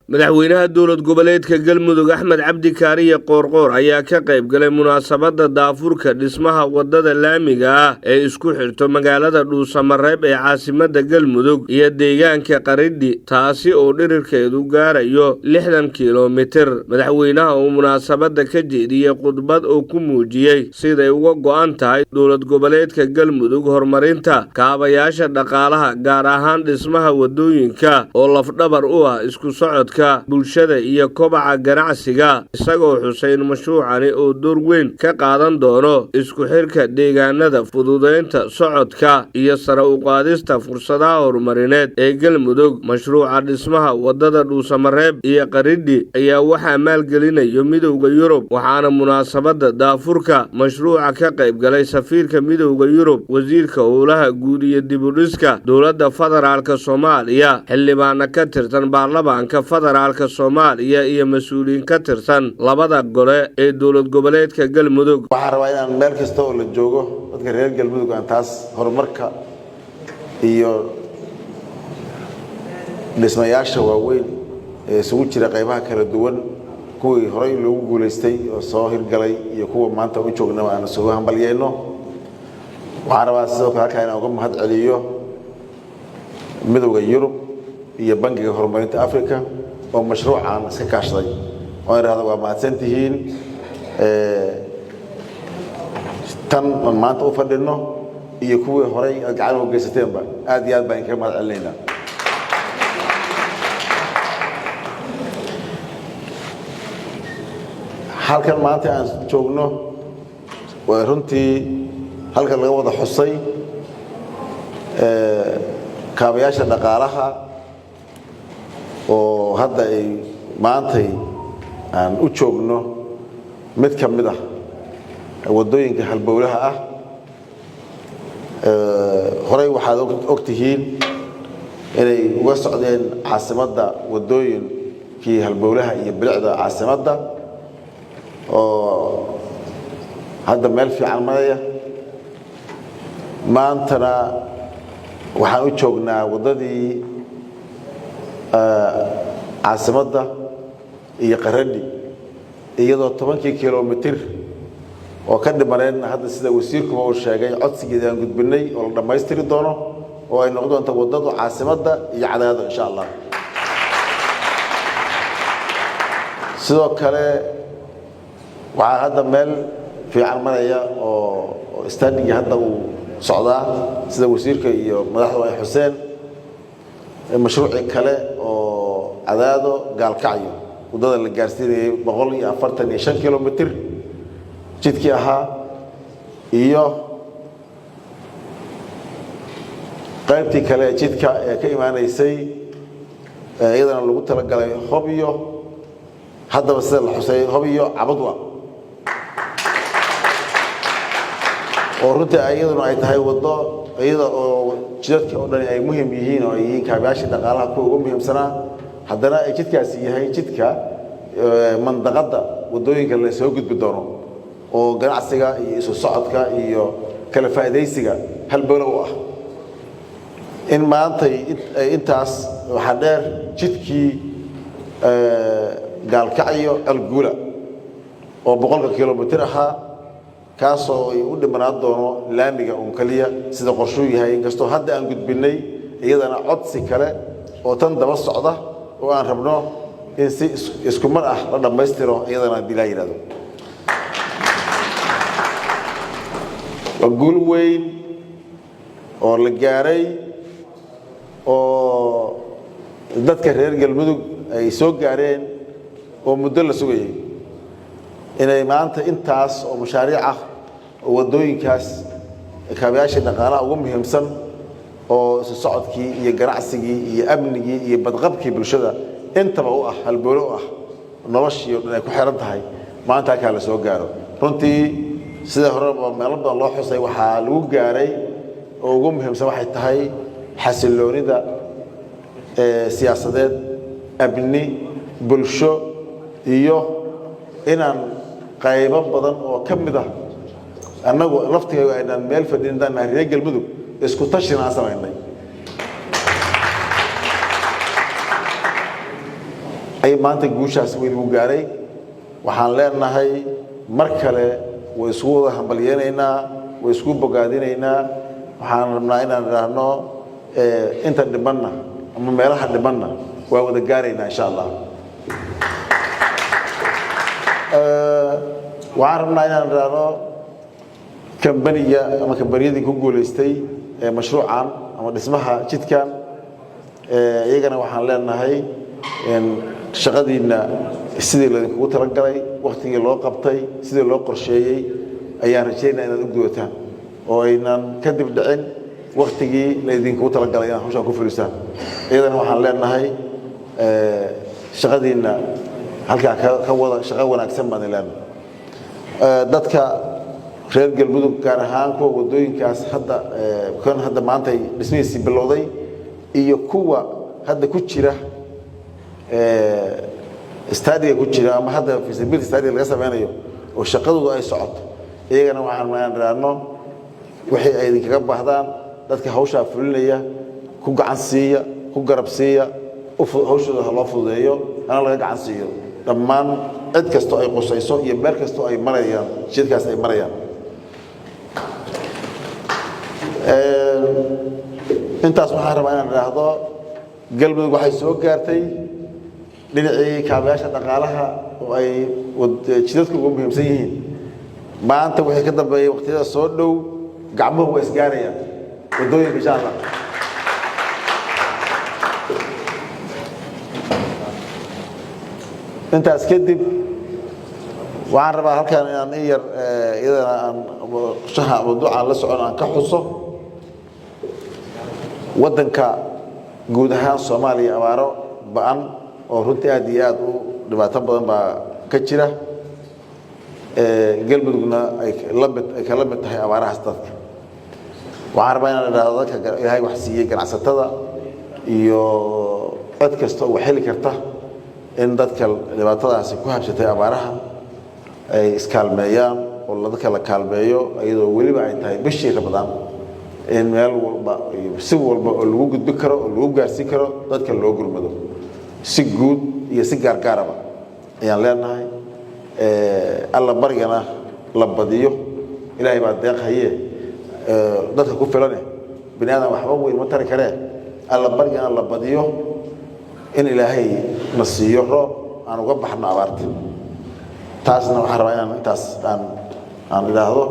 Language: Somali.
madaxweynaha dowlad goboleedka galmudug axmed cabdi kaariye qoorqoor ayaa ka qayb galay munaasabadda daafurka dhismaha wadada laamiga ah ee isku xirto magaalada dhuusamareeb ee caasimadda galmudug iyo deegaanka qaridhi taasi oo dhirirkeedu gaarayo 60 kilomitir madaxweynaha uu munaasabadda ka jeediyey khudbad oo ku muujiyey siday uga go'an tahay dowlad goboleedka galmudug horumarinta kaabayaasha dhaqaalaha gaar ahaan dhismaha wadooyinka oo lafdhabar u ah isku socodka bulshada iyo kobaca ganacsiga isagoo xuseyn mashruucani oo door weyn ka qaadan doono isku xirka deegaanada fududeynta socodka iyo sare u qaadista fursadaha horumarineed ee galmudug mashruuca dhismaha wadada dhuusamareeb iyo qaridhi ayaa waxaa maalgelinayo midowda Yurub waxaana munaasabadda daafurka mashruuca ka qayb galay safiirka midowda Yurub wasiirka howlaha guud iyo dib u dhiska dowladda federaalka Soomaaliya xildhibaano ka tirsan baarlamaanka federaalka Soomaaliya iyo mas'uuliyiin ka tirsan labada gole ee dowlad goboleedka galmudug waxaan rabaa inaan meel kasta oo la joogo dadka reer galmudug aan taas horumarka iyo dhismayaasha waaweyn ee isugu jira qaybaha kala duwan kuwii horey loogu guuleystay oo soo hirgalay iyo kuwa maanta u joognaba aan soo hambalyeeno waxaan rabaa sidoo kale halkaa inaan uga mahad celiyo midowda Yurub iyo bangiga horumarinta Afrika oo mashruucan iska kaashaday oo yiraahdo waa mahadsantihiin tan maanta u fadhino iyo kuwii horey gacan u geysateenba aad iyo aad baan ka mahad celinaynaa halkan maanta aan joogno waa runtii halkan laga wada xusay kaabayaasha dhaqaalaha oo hadda ay maantay aan u joogno mid ka mid ah wadooyinka halbowlaha ah horey waxaad ogtihiin inay uga socdeen caasimadda wadooyinkii halbowlaha iyo bilicda caasimadda oo hadda meel fiican maraya maantana waxaan u joognaa wadadii caasimadda iyo qaradhi iyadoo 10 kilomitir oo ka dhimaneen hadda sida wasiirku uu sheegay codsigeeda aan gudbinay oo la dhameystiri doono oo ay noqon doonto wadada caasimadda iyo cadaado insha Allah sidoo kale waxaa hadda meel fiican maraya oo standing hadda uu socdaa sida wasiirka iyo madaxda ay xuseen mashruuci kale oo cadaado gaalkacyo wadada la gaarsiinayay 145 kilomitir jidkii ahaa iyo qaybtii kale jidka ee ka imaanaysay iyadana lagu talagalay Hobyo haddaba sida la xusay Hobyo Cabadwa oo runtii iyaduna ay tahay wado iyada oo jidadka oo dhan ay muhiim yihiin oo ay kaabayaasha dhaqaalaha ku ugu muhiimsanaa haddana ay jidkaasi yahay jidka mandaqada wadooyinka la soo gudbi doono oo ganacsiga iyo isu socodka iyo kala faa'iideysiga halbowle u ah in maanta intaas waxa dheer jidkii gaalkacyo alguula oo 100 kilomitir ahaa kaasoo ay u dhimanaan doono laamiga kaliya sida qorshuu yahay inkastoo hadda aan gudbinay iyadana codsi kale oo tan daba socda oo aan rabno in si isku mar ah la dhameystiro iyadana dilaa yiraahdo guul weyn oo la gaaray oo dadka reer galmudug ay soo gaareen oo muddo la sugayay inay maanta intaas oo mashaariic ah oo wadooyinkaas kaabayaasha dhaqaalaha ugu muhiimsan oo isu socodkii iyo ganacsigii iyo amnigii iyo badqabkii bulshada intaba u ah halbowle u ah noloshii oo dhan ay ku xiran tahay maanta ka la soo gaaro runtii sida hore meelo badan loo xusay waxaa lagu gaaray oo ugu muhiimsan waxay tahay xasiloonida siyaasadeed amni bulsho iyo inaan qaybo badan oo ka mid ah annagu laftigeedu aynaan meel fadhiinaan reer galmudug isku tashin aan samaynay ay maanta guushaas weyn u gaaray waxaan leenahay mar kale way isku wada hambalyeeynaa way isku bogaadinaynaa waxaan rabnaa inaan raahno inta dhibanna ama meelaha dhibanna waa wada gaaraynaa insha Allah waxaan rabnaa inaan raahno kambaniyadii ku guuleystay mashruucan ama dhismaha jidkan iyagana waxaan leenahay shaqadiina sidii la idinku talagalay waqtigii loo qabtay sidii loo qorsheeyay ayaan rajaynayaa inaad u gudataan oo aynan ka dib dhicin waqtigii la idinku talagalay inaad hawshan ku fulisaan iyadana waxaan leenahay shaqadiina halkaa ka wada shaqo wanaagsan baan leenahay dadka reer galmudug gaar ahaan kuwa wadooyinkaas hadda maanta dhismihiisii bilowday iyo kuwa hadda ku jira استادية كتير أما هذا في سبيل استادية اللي قسم يعني وشقده أي صعد إيه أنا واحد ما نرانو وحي أيدي كجب هذان ذاتك هوشة فلنية كوج عنسية كوج ربسية هوشة الله فضيه أنا لقى عنسية لما عد كستو أي قصيصو يبرك كستو أي مريان شيء كاس أي مريان أنت أسمع هذا ما نراه قلبي وحي سوق كارتي dhinacii kaabayaasha dhaqaalaha oo ay jidadku ugu muhiimsan yihiin maanta wixii ka dambeeyay waqtiyada soo dhow gacmuhu way isgaarayaan wadooyinka insha Allah intaas kadib waxaan rabaa halkan inaan yar iyadana aan shaha mawduucan la socon aan ka xuso wadanka guud ahaan Soomaaliya abaaro ba'an oo runtii aad iyo aad u dhibaato badan baa ka jira galmudugna ay kala mid tahay abaarahaas dadka waxaan rabaa inaan idhaahdo dadka ilaahay wax siiyey ganacsatada iyo cid kasta oo xili karta in dadka dhibaatadaasi ku habsatay abaaraha ay iskaalmeeyaan oo dadka la kaalmeeyo iyadoo weliba ay tahay bishii Ramadaan in meel walba si walba oo lagu gudbi karo oo lagu gaarsiin karo dadka loo gurmado si guud iyo si gaargaaraba ayaan leenahay alla barigana la badiyo ilaahay baa deeqaye dadka ku filan binaadam waxba weyn ma tari kare alla barigana la badiyo in ilaahay na siiyo roob aan uga baxno abaarta taasna waxaan rabaa inaan intaas aan ilaahdo